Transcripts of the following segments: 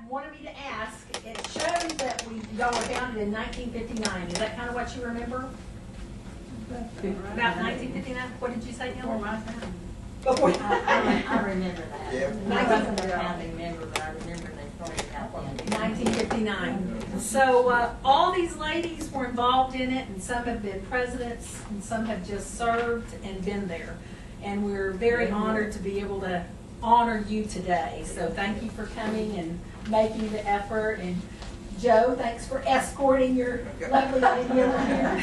wanted me to ask, it shows that y'all were founded in 1959. Is that kind of what you remember? About 1959? What did you say, Neil? Before my time. Before. I remember that. Yeah. I wasn't a founding member, but I remember they started out then. 1959. So all these ladies were involved in it, and some have been presidents, and some have just served and been there. And we're very honored to be able to honor you today. So thank you for coming and making the effort. And Joe, thanks for escorting your lovely lady over here.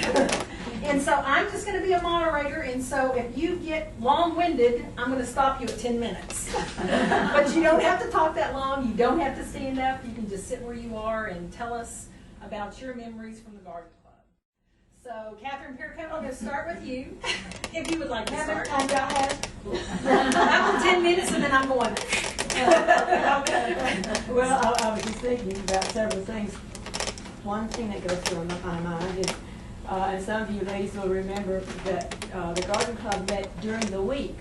And so I'm just going to be a moderator, and so if you get long-winded, I'm going to stop you at 10 minutes. But you don't have to talk that long. You don't have to stand up. You can just sit where you are and tell us about your memories from the Garden Club. So, Catherine Piercone, I'm going to start with you, if you would like to start. And go ahead. I'm for 10 minutes, and then I'm going. Well, I was just thinking about several things. One thing that goes through my mind is, and some of you ladies will remember that the Garden Club met during the week.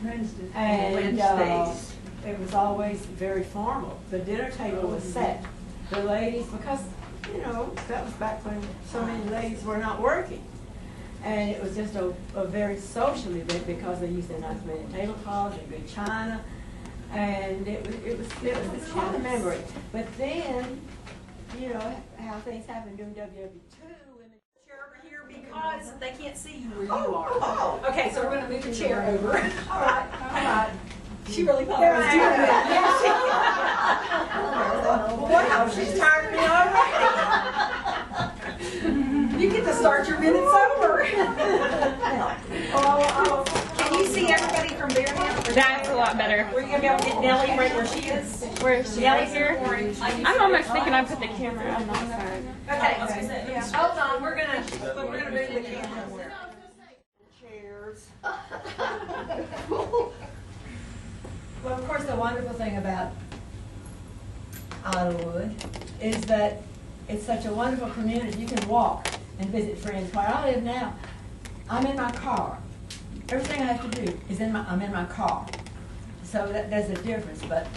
Wednesdays. And Wednesdays. it was always very formal. The dinner table was set. The ladies, because, you know, that was back when so many ladies were not working. And it was just a very social event because they used a nice many tablecloths and good china. And it was this kind of memory. But then, you know, how things happened during WW2. Over here because they can't see you where you are. Okay, so we're going to move the chair over. All right. She really thought I was doing Wow, she's tired of me already. You get to start your minutes over. Can you see everybody from there now? That's a lot better. We're going to be able to get Nellie right where she is. Where is she? Nellie here. I'm almost thinking I put the camera on my side. Okay. Hold on. We're gonna move the camera. Chairs. Well, of course, the wonderful thing about Idylwood is that it's such a wonderful community. You can walk and visit friends. Where I live now, I'm in my car. Everything I have to do is I'm in my car. So there's a difference, but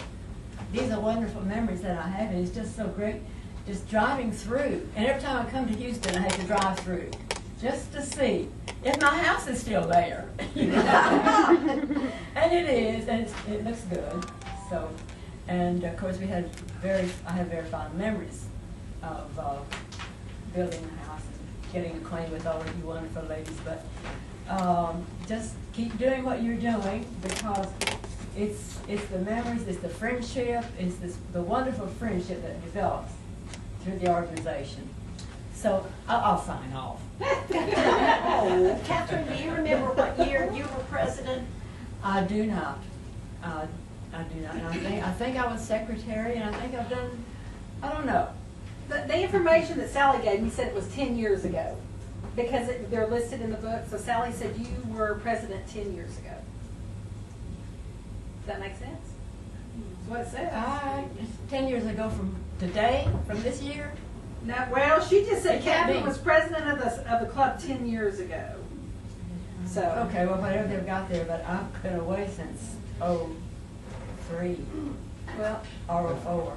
these are wonderful memories that I have, and it's just so great just driving through. And every time I come to Houston, I have to drive through just to see if my house is still there. And it is, and it looks good. So, and of course I have very fond memories of building the house and getting acquainted with all of you wonderful ladies. But just keep doing what you're doing, because it's the memories, it's the friendship, it's the wonderful friendship that develops through the organization. So I'll sign off. Oh, Catherine, do you remember what year you were president? I do not. I do not. And I think I was secretary, and I think I've done, I don't know. The information that Sally gave me said it was 10 years ago, because they're listed in the book. So Sally said you were president 10 years ago. Does that make sense? That's what it says. 10 years ago from today, from this year? No, well, she just said It can't Catherine be. was president of the club 10 years ago. So Okay, well, whatever they've got there, but I've been away since '03, well, or '04,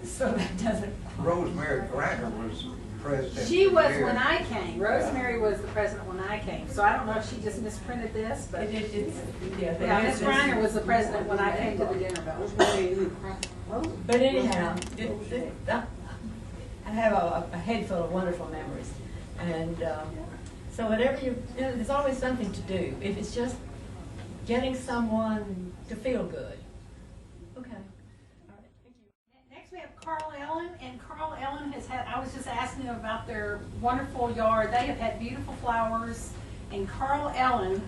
so that doesn't. Rosemary Granger was president. she was here. when I came. Rosemary was the president when I came. So I don't know if she just misprinted this, but yeah, Miss Griner was the president when I came to the dinner bell. But anyhow, I have a head full of wonderful memories, and so whatever there's always something to do. If it's just getting someone to feel good. Okay. All right. Thank you. Next we have Carl Ellen, and Carl Ellen has had, I was just asking them about their wonderful yard. They have had beautiful flowers, and Carl Ellen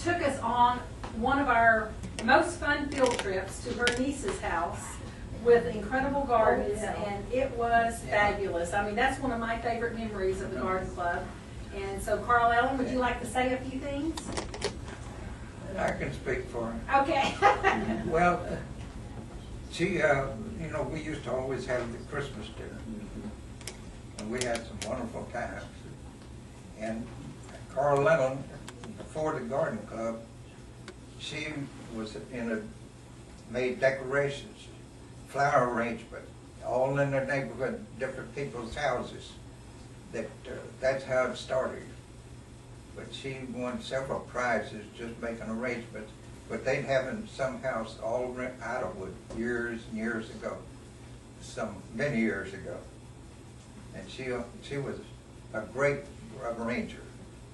took us on one of our most fun field trips to her niece's house with incredible gardens, and it was fabulous. I mean, that's one of my favorite memories of the Garden Club. And so, Carl Ellen, would you like to say a few things? I can speak for her. Okay. Well, she, you know, we used to always have the Christmas dinner, and we had some wonderful times. And Carl Lennon, before the Garden Club, she was made decorations, flower arrangement all in the neighborhood, different people's houses. That's how it started. But she won several prizes just making arrangements. But they'd have in some house all in Idylwood years and years ago, many years ago. And she was a great arranger,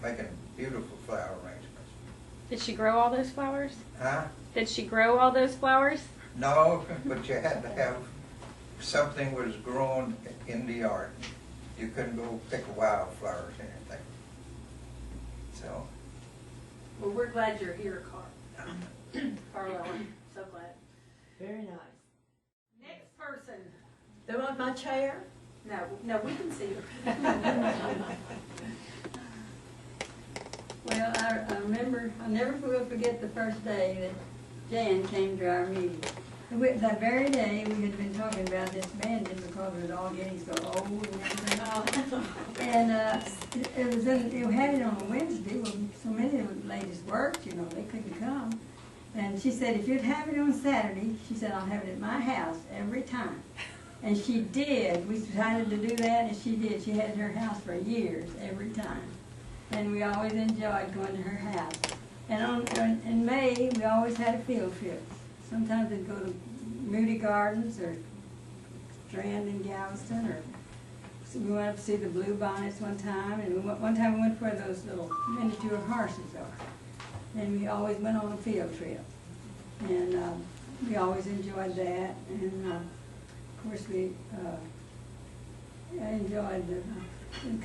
making beautiful flower arrangements. Did she grow all those flowers? Huh? Did she grow all those flowers? No, but you had to have something was grown in the yard. You couldn't go pick wildflowers or anything. So. Well, we're glad you're here, Carla. So glad. Very nice. Next person. They want my chair? No, we can see her. Well, I remember, I'll never will forget the first day that Jan came to our meeting. That very day, we had been talking about this banding because it was all getting so old and everything. And we had it on a Wednesday. Well, so many of the ladies worked, you know, they couldn't come. And she said, if you'd have it on Saturday, she said, I'll have it at my house every time. And she did. We decided to do that, and she did. She had it at her house for years, every time. And we always enjoyed going to her house. And in May, we always had a field trip. Sometimes we'd go to Moody Gardens or Strand in Galveston, or so we went up to see the blue bonnets one time. And one time we went where those little miniature horses are. And we always went on a field trip. And we always enjoyed that. And of course, we enjoyed the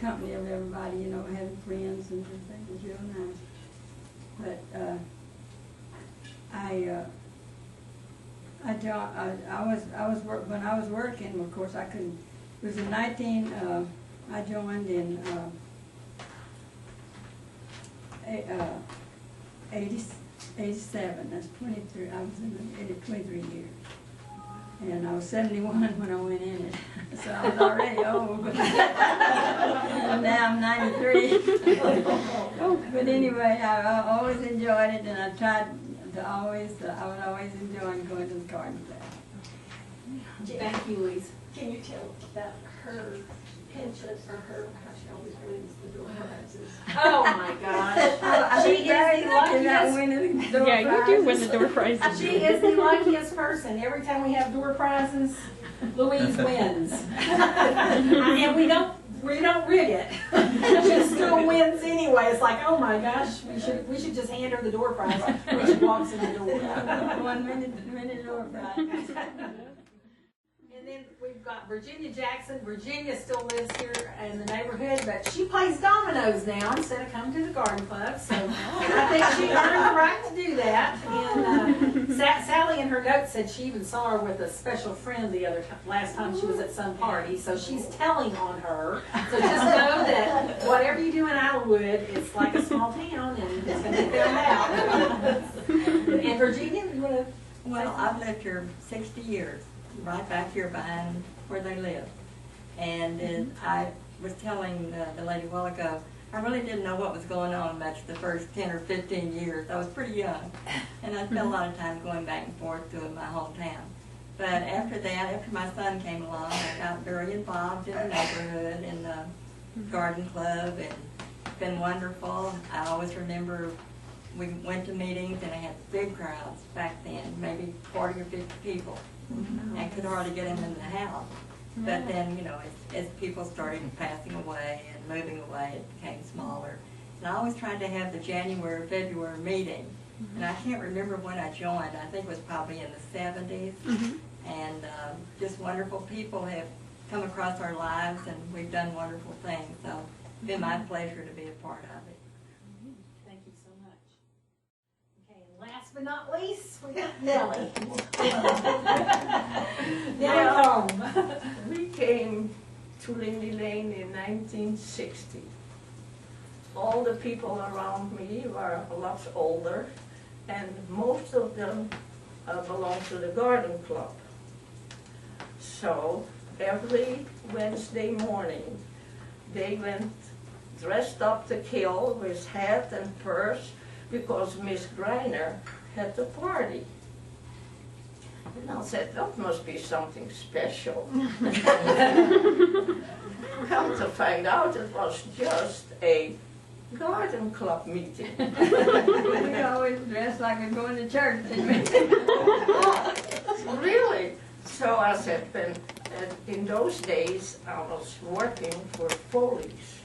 company of everybody, you know, having friends and everything. It was real nice. But when I was working, of course, I couldn't. It was in I joined in 87. That's 23. I was in it 23 years. And I was 71 when I went in it, so I was already old. And now I'm 93. But anyway, I always enjoyed it, and I tried to I was always enjoying going to the garden club. Thank you, Louise. Can you tell about her penchant for her, how she always wins the door prizes? Oh my gosh. She is the luckiest. Yeah, you do win the door prizes. She is the luckiest person. Every time we have door prizes, Louise wins. And we don't rig it. She still wins anyway. It's like, oh my gosh, we should just hand her the door prize when she walks in the door. 1 minute door prize. And then we've got Virginia Jackson. Virginia still lives here in the neighborhood, but she plays dominoes now instead of coming to the garden club. So I think she earned the right to do that. And Sally in her notes said she even saw her with a special friend last time she was at some party. So she's telling on her. So just know that whatever you do in Idylwood, it's like a small town, and it's going to be found out. And Virginia, you want to? Well, I've lived here 60 years. Right back here behind where they live. And I was telling the lady a while ago, I really didn't know what was going on much the first 10 or 15 years. I was pretty young. And I spent a lot of time going back and forth to my hometown. But after that, after my son came along, I got very involved in the neighborhood, in the garden club, and it's been wonderful. I always remember we went to meetings and I had big crowds back then, maybe 40 or 50 people. And could hardly get them in the house. But then, you know, as people started passing away and moving away, it became smaller. And I always tried to have the January, February meeting. And I can't remember when I joined. I think it was probably in the 70s. And just wonderful people have come across our lives, and we've done wonderful things. So it's been my pleasure to be a part of it. Thank you so much. Okay, and last but not least, we got Nellie. Nellie home. We came to Lindy Lane in 1960. All the people around me were a lot older, and most of them belonged to the garden club. So every Wednesday morning, they went dressed up to kill with hat and purse, because Miss Greiner had the party. And I said, that must be something special. Come to find out, it was just a garden club meeting. We always dress like we're going to church, didn't we? Really? So I said, in those days, I was working for Foley's.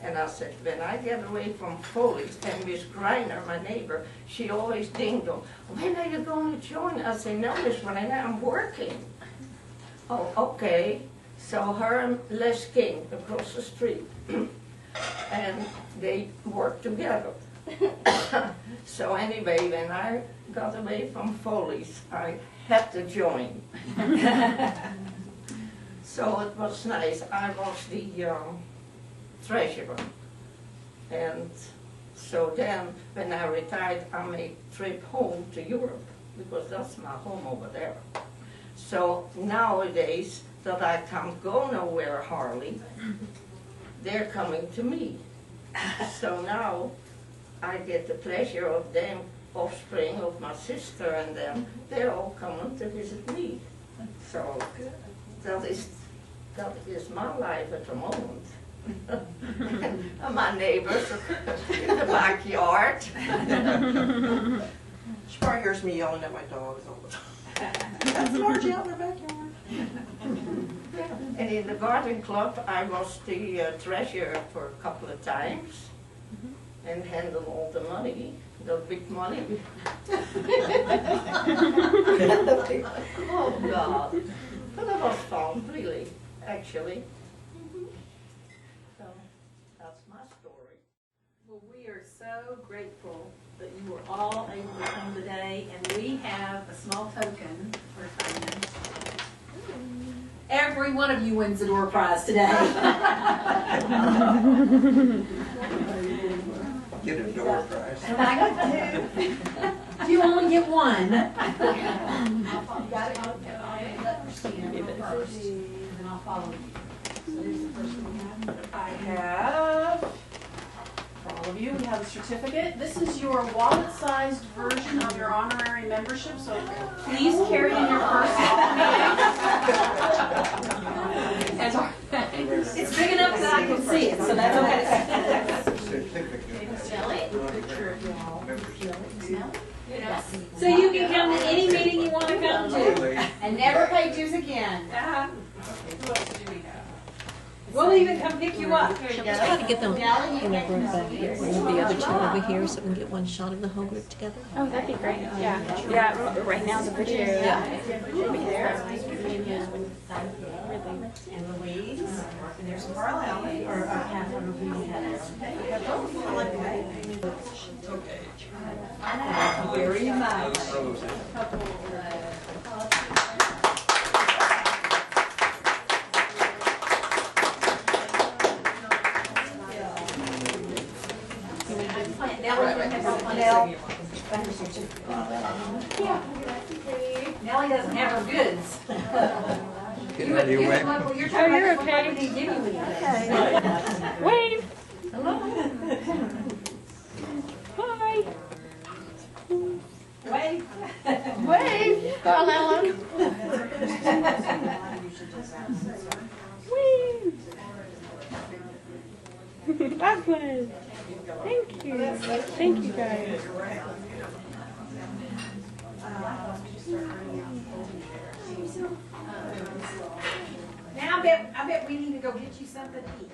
And I said, when I get away from Foley's, and Miss Greiner, my neighbor, she always dinged on, when are you going to join? I said, no, Miss Greiner, I'm working. Oh, okay. So her and Les King across the street, and they worked together. So anyway, when I got away from Foley's, I had to join. So it was nice. I was the treasurer. And so then, when I retired, I made a trip home to Europe, because that's my home over there. So nowadays, that I can't go nowhere hardly, they're coming to me. So now, I get the pleasure of them, offspring of my sister and them, they're all coming to visit me. So that is my life at the moment. And my neighbors in the backyard. She probably hears me yelling at my dogs all the time. That's Margie out in the backyard. And in the garden club, I was the treasurer for a couple of times and handled all the money, the big money. Oh God. But it was fun, really, actually. So that's my story. Well, we are so grateful that you were all able to come today, and we have a small token for Simon. Every one of you wins the door prize today. Get a door prize. And I got two. You only get one. Got it? And I'll follow you. So there's the first one. I have, for all of you, we have a certificate. This is your wallet-sized version of your honorary membership, so please carry it in your purse. As our thanks. It's big enough that I can see it, so that's okay. Certificate. Shelly? So you can come to any meeting you want to come to, and never pay dues again. Who else do we have? We'll even come pick you up. Try to get them in a group back here, and the other two over here, so we can get one shot of the whole group together. Oh, that'd be great. Yeah. Yeah, right now the video. And Louise, and there's Carlisle, or Catherine, who had both. I like the way they painted it. Okay. Very nice. Nellie doesn't have her goods. Get out of your way. Oh, you're okay. Wave. Hello. Hi. Wave. Wave. Carlisle. Wave. That was. Thank you. Thank you guys. Now I bet we need to go get you something to eat.